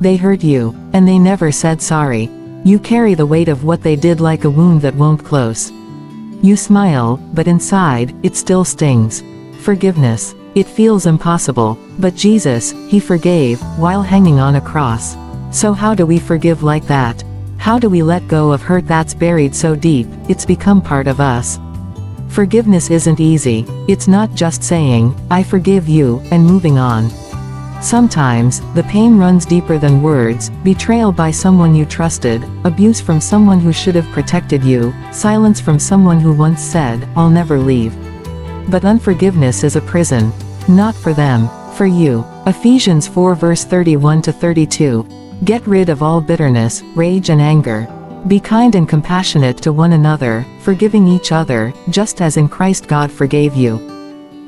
They hurt you, and they never said sorry. You carry the weight of what they did like a wound that won't close. You smile, but inside, it still stings. Forgiveness. It feels impossible, but Jesus, He forgave, while hanging on a cross. So how do we forgive like that? How do we let go of hurt that's buried so deep, it's become part of us? Forgiveness isn't easy. It's not just saying, I forgive you, and moving on. Sometimes, the pain runs deeper than words: betrayal by someone you trusted, abuse from someone who should have protected you, silence from someone who once said, I'll never leave. But unforgiveness is a prison. Not for them, for you. Ephesians 4 verse 31-32. Get rid of all bitterness, rage and anger. Be kind and compassionate to one another, forgiving each other, just as in Christ God forgave you.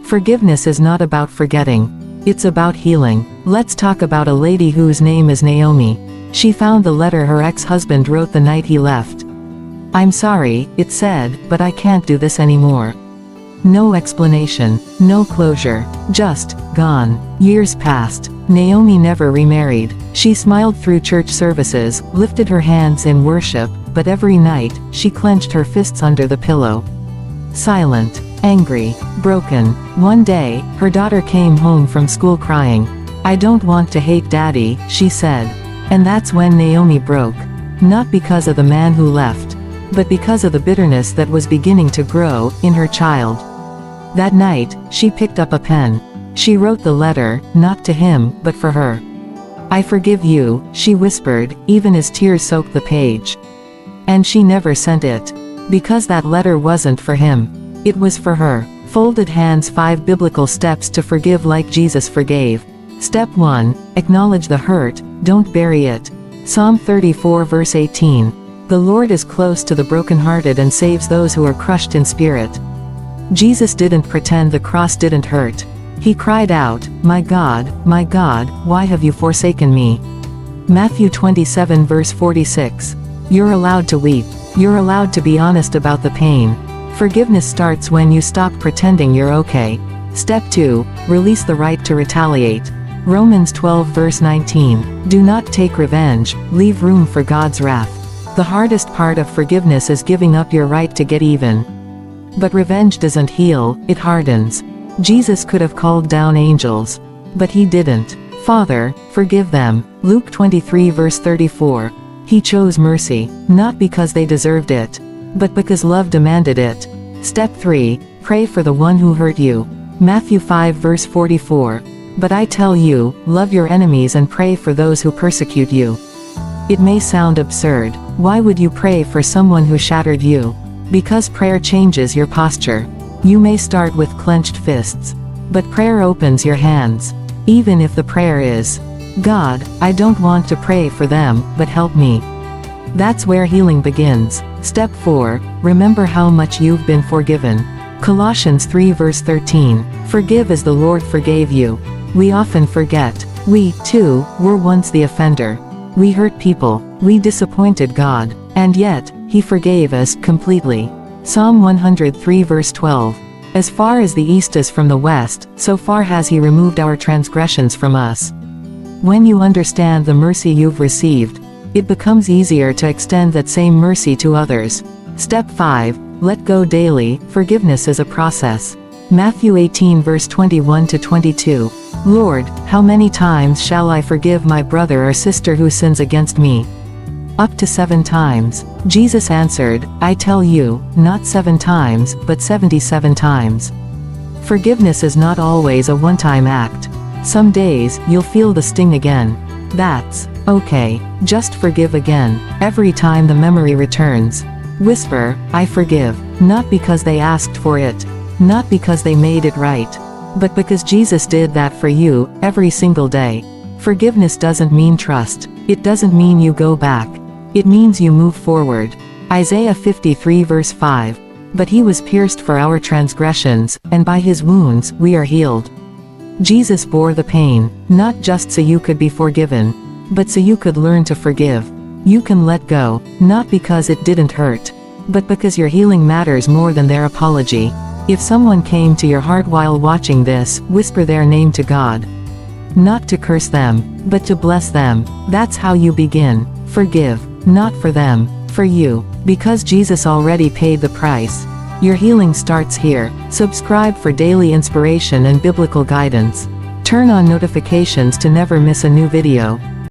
Forgiveness is not about forgetting. It's about healing. Let's talk about a lady whose name is Naomi. She found the letter her ex-husband wrote the night he left. I'm sorry, it said, but I can't do this anymore. No explanation, no closure, just, gone. Years passed. Naomi never remarried. She smiled through church services, lifted her hands in worship, but every night, she clenched her fists under the pillow. Silent, angry, broken. One day, her daughter came home from school crying. I don't want to hate Daddy, she said. And that's when Naomi broke. Not because of the man who left, but because of the bitterness that was beginning to grow in her child. That night, she picked up a pen. She wrote the letter, not to him, but for her. I forgive you, she whispered, even as tears soaked the page. And she never sent it. Because that letter wasn't for him. It was for her. Folded hands. 5 biblical steps to forgive like Jesus forgave. Step 1. Acknowledge the hurt, don't bury it. Psalm 34 verse 18. The Lord is close to the brokenhearted and saves those who are crushed in spirit. Jesus didn't pretend the cross didn't hurt. He cried out, my God, why have you forsaken me? Matthew 27 verse 46. You're allowed to weep. You're allowed to be honest about the pain. Forgiveness starts when you stop pretending you're okay. Step 2. Release the right to retaliate. Romans 12 verse 19. Do not take revenge, leave room for God's wrath. The hardest part of forgiveness is giving up your right to get even. But revenge doesn't heal, it hardens. Jesus could have called down angels. But he didn't. Father, forgive them. Luke 23 verse 34. He chose mercy, not because they deserved it, but because love demanded it. Step 3. Pray for the one who hurt you. Matthew 5 verse 44. But I tell you, love your enemies and pray for those who persecute you. It may sound absurd. Why would you pray for someone who shattered you? Because prayer changes your posture. You may start with clenched fists. But prayer opens your hands. Even if the prayer is, God, I don't want to pray for them, but help me. That's where healing begins. Step 4. Remember how much you've been forgiven. Colossians 3 verse 13. Forgive as the Lord forgave you. We often forget. We, too, were once the offender. We hurt people. We disappointed God. And yet, He forgave us completely. Psalm 103 verse 12. As far as the east is from the west, so far has He removed our transgressions from us. When you understand the mercy you've received, it becomes easier to extend that same mercy to others. Step 5. Let go daily. Forgiveness is a process. Matthew 18 verse 21-22. Lord, how many times shall I forgive my brother or sister who sins against me? Up to 7 times. Jesus answered, I tell you, not 7 times, but 77 times. Forgiveness is not always a one-time act. Some days, you'll feel the sting again. That's okay. Just forgive again. Every time the memory returns. Whisper, I forgive. Not because they asked for it. Not because they made it right. But because Jesus did that for you, every single day. Forgiveness doesn't mean trust. It doesn't mean you go back. It means you move forward. Isaiah 53 verse 5. But He was pierced for our transgressions, and by His wounds, we are healed. Jesus bore the pain, not just so you could be forgiven, but so you could learn to forgive. You can let go, not because it didn't hurt, but because your healing matters more than their apology. If someone came to your heart while watching this, whisper their name to God. Not to curse them, but to bless them. That's how you begin. Forgive. Not for them, for you. Because Jesus already paid the price. Your healing starts here. Subscribe for daily inspiration and biblical guidance. Turn on notifications to never miss a new video.